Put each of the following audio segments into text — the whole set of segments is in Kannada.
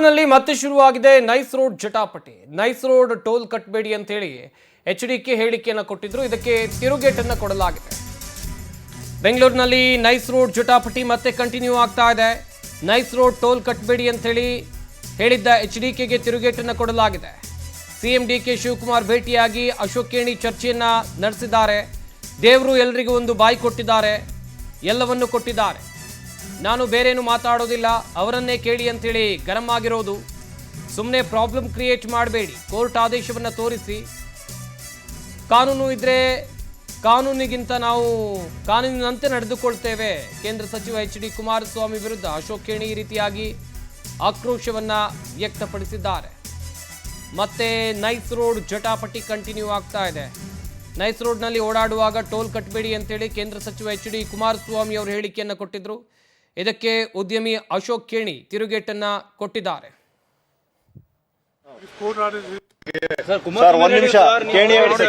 ನಲ್ಲಿ ಮತ್ತೆ ಶುರುವಾಗಿದೆ ನೈಸ್ ರೋಡ್ ಜಟಾಪಟಿ. ನೈಸ್ ರೋಡ್ ಟೋಲ್ ಕಟ್ಟಬೇಡಿ ಅಂತ ಹೇಳಿ ಎಚ್ಡಿಕೆ ಹೇಳಿಕೆಯನ್ನು ಕೊಟ್ಟಿದ್ರು. ಇದಕ್ಕೆ ತಿರುಗೇಟನ್ನು ಕೊಡಲಾಗಿದೆ. ಬೆಂಗಳೂರಿನಲ್ಲಿ ನೈಸ್ ರೋಡ್ ಜಟಾಪಟಿ ಮತ್ತೆ ಕಂಟಿನ್ಯೂ ಆಗ್ತಾ ಇದೆ. ನೈಸ್ ರೋಡ್ ಟೋಲ್ ಕಟ್ಟಬೇಡಿ ಅಂತ ಹೇಳಿ ಹೇಳಿದ್ದ ಎಚ್ಡಿಕೆಗೆ ತಿರುಗೇಟನ್ನು ಕೊಡಲಾಗಿದೆ. ಸಿಎಂ ಡಿಕೆ ಶಿವಕುಮಾರ್ ಭೇಟಿಯಾಗಿ ಅಶೋಕ್ ಕೇಣಿ ಚರ್ಚೆಯನ್ನ ನಡೆಸಿದ್ದಾರೆ. ದೇವರು ಎಲ್ಲರಿಗೂ ಒಂದು ಬಾಯಿ ಕೊಟ್ಟಿದ್ದಾರೆ, ಎಲ್ಲವನ್ನೂ ಕೊಟ್ಟಿದ್ದಾರೆ. ನಾನು ಬೇರೇನು ಮಾತಾಡೋದಿಲ್ಲ, ಅವರನ್ನೇ ಕೇಳಿ ಅಂತೇಳಿ ಗರಂ ಆಗಿರೋದು. ಸುಮ್ಮನೆ ಪ್ರಾಬ್ಲಮ್ ಕ್ರಿಯೇಟ್ ಮಾಡಬೇಡಿ, ಕೋರ್ಟ್ ಆದೇಶವನ್ನು ತೋರಿಸಿ, ಕಾನೂನು ಇದ್ರೆ ಕಾನೂನಿಗಿಂತ ನಾವು ಕಾನೂನಿನಂತೆ ನಡೆದುಕೊಳ್ತೇವೆ. ಕೇಂದ್ರ ಸಚಿವ ಎಚ್.ಡಿ. ಕುಮಾರಸ್ವಾಮಿ ವಿರುದ್ಧ ಅಶೋಕ್ ಕೇಣಿ ಈ ರೀತಿಯಾಗಿ ಆಕ್ರೋಶವನ್ನು ವ್ಯಕ್ತಪಡಿಸಿದ್ದಾರೆ. ಮತ್ತೆ ನೈಸ್ ರೋಡ್ ಜಟಾಪಟಿ ಕಂಟಿನ್ಯೂ ಆಗ್ತಾ ಇದೆ. ನೈಸ್ ರೋಡ್ನಲ್ಲಿ ಓಡಾಡುವಾಗ ಟೋಲ್ ಕಟ್ಟಬೇಡಿ ಅಂತೇಳಿ ಕೇಂದ್ರ ಸಚಿವ ಎಚ್.ಡಿ. ಕುಮಾರಸ್ವಾಮಿ ಅವರು ಹೇಳಿಕೆಯನ್ನು ಕೊಟ್ಟಿದ್ರು. ಇದಕ್ಕೆ ಉದ್ಯಮಿ ಅಶೋಕ್ ಕೇಣಿ ತಿರುಗೇಟನ್ನ ಕೊಟ್ಟಿದ್ದಾರೆ. ಸರ್ ಒಂದು ನಿಮಿಷ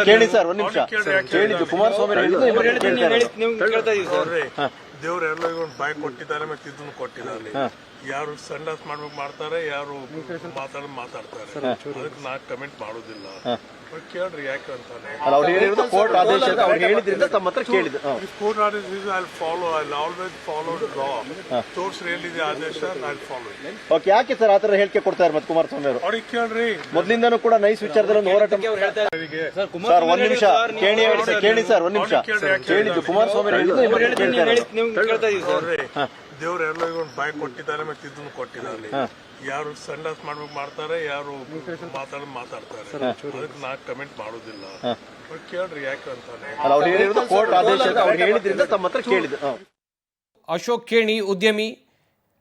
ಕೇಳಿ ಸರ್, ಒಂದು ನಿಮಿಷ ಕೇಳಿದ್ದು ಕುಮಾರಸ್ವಾಮಿ ದೇವ್ರೆಲ್ಲ ಒಂದು ಬಾಯಿ ಕೊಟ್ಟಿದ್ದಾರೆ, ಮತ್ತೆ ಇದನ್ನು ಕೊಟ್ಟಿದ್ದಾರೆ. ಯಾರು ಸಂಡಾಸ್ ಮಾಡ್ಬೇಕು ಮಾಡ್ತಾರೆ, ಯಾರು ಮಾತಾಡ್ತಾರೆ. ಅದಕ್ಕೆ ನಾ ಕಮೆಂಟ್ ಮಾಡೋದಿಲ್ಲ. ಕೇಳ್ರಿ ಯಾಕೆ ಅಂತಾನೆ. ಕೋರ್ಟ್ ಆದೇಶ ಹೇಳಿದ್ರಿಂದ ತಮ್ಮ ಹತ್ರ ಕೇಳಿದ್ದು. ಕೋರ್ಟ್ ಆದೇಶ ಆಲ್ವೇಸ್ ಫಾಲೋ ಲಾ. ತೋರ್ಸ್ರಿ ಎಲ್ಲಿದೆ ಆದೇಶ, ಐ ಫಾಲೋ. ಓಕೆ, ಯಾಕೆ ಸರ್ ಆತರ ಹೇಳಿಕೆ ಕೊಡ್ತಾರೆ ಮತ್ತೆ ಕುಮಾರಸ್ವಾಮಿ ಅವರು? ಅವ್ರಿಗೆ ಕೇಳ್ರಿ. ಮೊದಲಿಂದನೂ ಕೂಡ ನೈಸ್ ವಿಚಾರದಲ್ಲಿ ಒಂದು ಹೋರಾಟ. ಸರ್ ಒಂದು ನಿಮಿಷ ಕೇಳಿ ಸರ್, ಒಂದು ನಿಮಿಷ ಕೇಳಿದ್ದು ಕುಮಾರಸ್ವಾಮಿ ದೇವ್ರೆಲ್ಲ ಒಂದು ಬಾಯಿ ಕೊಟ್ಟಿದ್ದಾರೆ, ಮತ್ತೆ ಇದನ್ನು ಕೊಟ್ಟಿದ್ದಾರೆ. ಯಾರು ಸಂಡಾಸ್ ಮಾಡ್ಬೇಕು ಮಾಡ್ತಾರೆ, ಯಾರು ಮಾತಾಡ್ತಾರೆ. ಅದಕ್ಕೆ ನಾ ಕಮೆಂಟ್ ಮಾಡೋದಿಲ್ಲ. ಕೇಳ್ರಿ ಯಾಕೆ ಅಂತಾನೆ. ಕೋರ್ಟ್ ಆದೇಶ ಹೇಳಿದ್ರಿಂದ ತಮ್ಮ ಹತ್ರ ಕೇಳಿದ್ದು. ಅಶೋಕ್ ಕೇಣಿ ಉದ್ಯಮಿ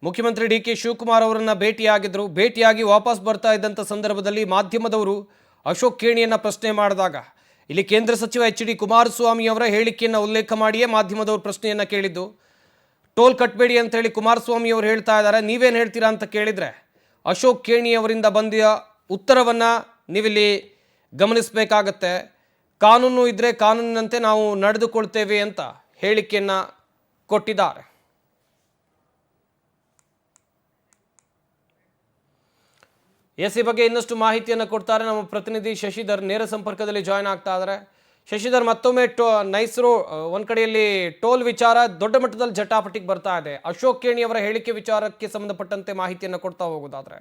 ಮುಖ್ಯಮಂತ್ರಿ ಡಿಕೆ ಶಿವಕುಮಾರ್ ಅವರನ್ನ ಭೇಟಿಯಾಗಿದ್ರು. ಭೇಟಿಯಾಗಿ ವಾಪಸ್ ಬರ್ತಾ ಇದ್ದಂಥ ಸಂದರ್ಭದಲ್ಲಿ ಮಾಧ್ಯಮದವರು ಅಶೋಕ್ ಕೇಣಿಯನ್ನ ಪ್ರಶ್ನೆ ಮಾಡಿದಾಗ ಇಲ್ಲಿ ಕೇಂದ್ರ ಸಚಿವ ಎಚ್.ಡಿ. ಕುಮಾರಸ್ವಾಮಿ ಅವರ ಹೇಳಿಕೆಯನ್ನು ಉಲ್ಲೇಖ ಮಾಡಿಯೇ ಮಾಧ್ಯಮದವರು ಪ್ರಶ್ನೆಯನ್ನ ಕೇಳಿದ್ದು. ಟೋಲ್ ಕಟ್ಟಬೇಡಿ ಅಂತ ಹೇಳಿ ಕುಮಾರಸ್ವಾಮಿ ಅವರು ಹೇಳ್ತಾ ಇದ್ದಾರೆ, ನೀವೇನು ಹೇಳ್ತೀರಾ ಅಂತ ಕೇಳಿದರೆ ಅಶೋಕ್ ಕೇಣಿ ಅವರಿಂದ ಬಂದ ಉತ್ತರವನ್ನು ನೀವಿಲ್ಲಿ ಗಮನಿಸಬೇಕಾಗತ್ತೆ. ಕಾನೂನು ಇದ್ದರೆ ಕಾನೂನಿನಂತೆ ನಾವು ನಡೆದುಕೊಳ್ತೇವೆ ಅಂತ ಹೇಳಿಕೆಯನ್ನು ಕೊಟ್ಟಿದ್ದಾರೆ. ಈ ಬಗ್ಗೆ ಇನ್ನಷ್ಟು ಮಾಹಿತಿಯನ್ನು ಕೊಡ್ತಾರೆ ನಮ್ಮ ಪ್ರತಿನಿಧಿ ಶಶಿಧರ್. ನೇರ ಸಂಪರ್ಕದಲ್ಲಿ ಜಾಯ್ನ್ ಆಗ್ತಾ ಇದ್ದಾರೆ. ಶಶಿಧರ್, ಮತ್ತೊಮ್ಮೆ ನೈಸ್ ರೋಡ್ ಒಂದ್ ಕಡೆಯಲ್ಲಿ ಟೋಲ್ ವಿಚಾರ ದೊಡ್ಡ ಮಟ್ಟದಲ್ಲಿ ಜಟಾಪಟಿಗೆ ಬರ್ತಾ ಇದೆ. ಅಶೋಕ್ ಕೇಣಿ ಅವರ ಹೇಳಿಕೆ ವಿಚಾರಕ್ಕೆ ಸಂಬಂಧಪಟ್ಟಂತೆ ಮಾಹಿತಿಯನ್ನು ಕೊಡ್ತಾ ಹೋಗೋದಾದ್ರೆ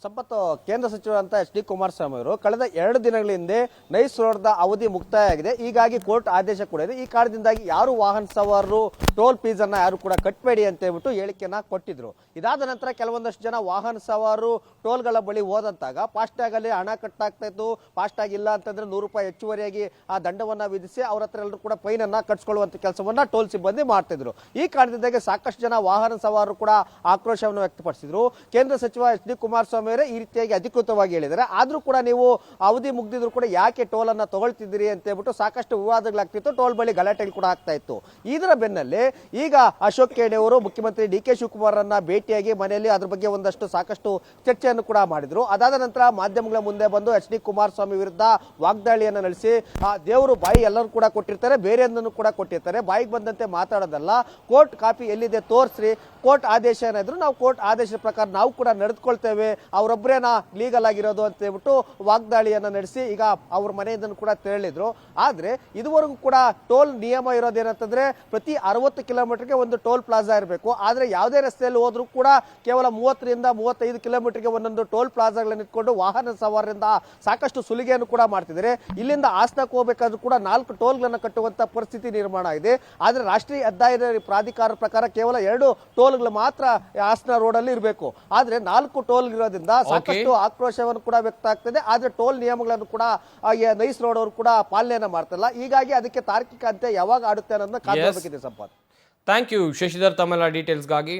ಸಂಪತ್ತು ಕೇಂದ್ರ ಸಚಿವರಂತ ಎಚ್.ಡಿ. ಕುಮಾರಸ್ವಾಮಿ ಅವರು ಕಳೆದ 2 ದಿನಗಳ ಹಿಂದೆ ನೈಸ್ ರೋಡ್ನ ಅವಧಿ ಮುಕ್ತಾಯ ಆಗಿದೆ. ಹೀಗಾಗಿ ಕೋರ್ಟ್ ಆದೇಶ ಕೂಡ ಇದೆ. ಈ ಕಾರಣದಿಂದಾಗಿ ಯಾರು ವಾಹನ ಸವಾರರು ಟೋಲ್ ಫೀಸ್ ಅನ್ನ ಯಾರು ಕೂಡ ಕಟ್ಟಬೇಡಿ ಅಂತ ಹೇಳ್ಬಿಟ್ಟು ಹೇಳಿಕೆಯನ್ನ ಕೊಟ್ಟಿದ್ರು. ಇದಾದ ನಂತರ ಕೆಲವೊಂದಷ್ಟು ಜನ ವಾಹನ ಸವಾರರು ಟೋಲ್ಗಳ ಬಳಿ ಹೋದಂತಾಗ ಫಾಸ್ಟ್ಯಾಗ್ ಅಲ್ಲಿ ಹಣ ಕಟ್ಟಾಗ್ತಾ ಇತ್ತು. ಫಾಸ್ಟ್ಯಾಗ್ ಇಲ್ಲ ಅಂತಂದ್ರೆ ₹100 ಹೆಚ್ಚುವರಿಯಾಗಿ ಆ ದಂಡವನ್ನ ವಿಧಿಸಿ ಅವ್ರ ಹತ್ರ ಎಲ್ಲರೂ ಕೂಡ ಫೈನ್ ಅನ್ನ ಕಟ್ಸ್ಕೊಳ್ಳುವಂತ ಕೆಲಸವನ್ನ ಟೋಲ್ ಸಿಬ್ಬಂದಿ ಮಾಡ್ತಿದ್ರು. ಈ ಕಾರಣದಿಂದಾಗಿ ಸಾಕಷ್ಟು ಜನ ವಾಹನ ಸವಾರರು ಕೂಡ ಆಕ್ರೋಶವನ್ನು ವ್ಯಕ್ತಪಡಿಸಿದ್ರು. ಕೇಂದ್ರ ಸಚಿವ ಎಚ್.ಡಿ. ಕುಮಾರಸ್ವಾಮಿ ಈ ರೀತಿಯಾಗಿ ಅಧಿಕೃತವಾಗಿ ಹೇಳಿದ್ದಾರೆ. ಆದ್ರೂ ಕೂಡ ನೀವು ಅವಧಿ ಮುಗ್ದಿದ್ರು ಕೂಡ ಯಾಕೆ ಟೋಲ್ ಅನ್ನ ತಗೊಳ್ತಿದ್ದೀರಿ ಅಂತ ಹೇಳ್ಬಿಟ್ಟು ಸಾಕಷ್ಟು ವಿವಾದಗಳಾಗ್ತಿತ್ತು. ಟೋಲ್ ಬಳಿ ಗಲಾಟೆಗಳು ಕೂಡ ಆಗ್ತಾ ಇತ್ತು. ಇದರ ಬೆನ್ನಲ್ಲೇ ಈಗ ಅಶೋಕ್ ಕೇಣಿ ಅವರು ಮುಖ್ಯಮಂತ್ರಿ ಡಿ.ಕೆ. ಶಿವಕುಮಾರ್ ಅನ್ನ ಭೇಟಿಯಾಗಿ ಮನೆಯಲ್ಲಿ ಅದ್ರ ಬಗ್ಗೆ ಒಂದಷ್ಟು ಸಾಕಷ್ಟು ಚರ್ಚೆಯನ್ನು ಕೂಡ ಮಾಡಿದ್ರು. ಅದಾದ ನಂತರ ಮಾಧ್ಯಮಗಳ ಮುಂದೆ ಬಂದು ಎಚ್.ಡಿ. ಕುಮಾರಸ್ವಾಮಿ ವಿರುದ್ಧ ವಾಗ್ದಾಳಿಯನ್ನು ನಡೆಸಿ ದೇವರು ಬಾಯಿ ಎಲ್ಲರೂ ಕೂಡ ಕೊಟ್ಟಿರ್ತಾರೆ, ಬೇರೆಯೊಂದನ್ನು ಕೂಡ ಕೊಟ್ಟಿರ್ತಾರೆ, ಬಾಯಿಗೆ ಬಂದಂತೆ ಮಾತಾಡೋದಲ್ಲ, ಕೋರ್ಟ್ ಕಾಪಿ ಎಲ್ಲಿದೆ ತೋರಿಸ್ರಿ, ಕೋರ್ಟ್ ಆದೇಶ ಏನಾದ್ರು ನಾವು ಕೋರ್ಟ್ ಆದೇಶದ ಪ್ರಕಾರ ನಾವು ಕೂಡ ನಡೆದುಕೊಳ್ತೇವೆ, ಅವರೊಬ್ಬರೇನಾ ಲೀಗಲ್ ಆಗಿರೋದು ಅಂತ ಹೇಳ್ಬಿಟ್ಟು ವಾಗ್ದಾಳಿಯನ್ನ ನಡೆಸಿ ಈಗ ಅವ್ರ ಮನೆಯಿಂದ ಕೂಡ ತೆರಳಿದ್ರು. ಆದ್ರೆ ಇದುವರೆಗೂ ಕೂಡ ಟೋಲ್ ನಿಯಮ ಇರೋದೇನಂತಂದ್ರೆ ಪ್ರತಿ 60 ಕಿಲೋಮೀಟರ್ಗೆ ಒಂದು ಟೋಲ್ ಪ್ಲಾಜಾ ಇರಬೇಕು. ಆದ್ರೆ ಯಾವುದೇ ರಸ್ತೆಯಲ್ಲಿ ಹೋದ್ರೂ ಕೂಡ ಕೇವಲ 30 ರಿಂದ 35 ಕಿಲೋಮೀಟರ್ಗೆ ಒಂದೊಂದು ಟೋಲ್ ಪ್ಲಾಜಾಗಳನ್ನು ಇಟ್ಕೊಂಡು ವಾಹನ ಸವಾರರಿಂದ ಸಾಕಷ್ಟು ಸುಲಿಗೆಯನ್ನು ಕೂಡ ಮಾಡ್ತಿದ್ದಾರೆ. ಇಲ್ಲಿಂದ ಹಾಸನಕ್ಕೆ ಹೋಗಬೇಕಾದ್ರೂ ಕೂಡ 4 ಟೋಲ್ಗಳನ್ನು ಕಟ್ಟುವಂತ ಪರಿಸ್ಥಿತಿ ನಿರ್ಮಾಣ ಆಗಿದೆ. ಆದ್ರೆ ರಾಷ್ಟ್ರೀಯ ಹೆದ್ದಾರಿ ಪ್ರಾಧಿಕಾರ ಪ್ರಕಾರ ಕೇವಲ 2 ಟೋಲ್ಗಳು ಮಾತ್ರ ಹಾಸನ ರೋಡ್ ಅಲ್ಲಿ ಇರಬೇಕು. ಆದ್ರೆ 4 ಟೋಲ್ ಇರೋದ್ರಿಂದ ಸಾಕಷ್ಟು ಆಕ್ರೋಶವನ್ನು ಕೂಡ ವ್ಯಕ್ತ ಆಗ್ತದೆ. ಆದ್ರೆ ಟೋಲ್ ನಿಯಮಗಳನ್ನು ಕೂಡ ನೈಸ್ ರೋಡ್ ಅವರು ಕೂಡ ಪಾಲನೆಯನ್ನ ಮಾಡ್ತಿಲ್ಲ. ಹೀಗಾಗಿ ಅದಕ್ಕೆ ತಾರ್ಕಿಕ ಅಂತ್ಯ ಯಾವಾಗ ಆಡುತ್ತೆ ಅನ್ನೋದನ್ನ ಕಾದು ನೋಡಬೇಕಿದೆ. ಸಂಪತ್, ಥ್ಯಾಂಕ್ ಯು ಶಶಿಧರ್ ತಮ್ಮೆಲ್ಲ ಡೀಟೇಲ್ಸ್ಗಾಗಿ.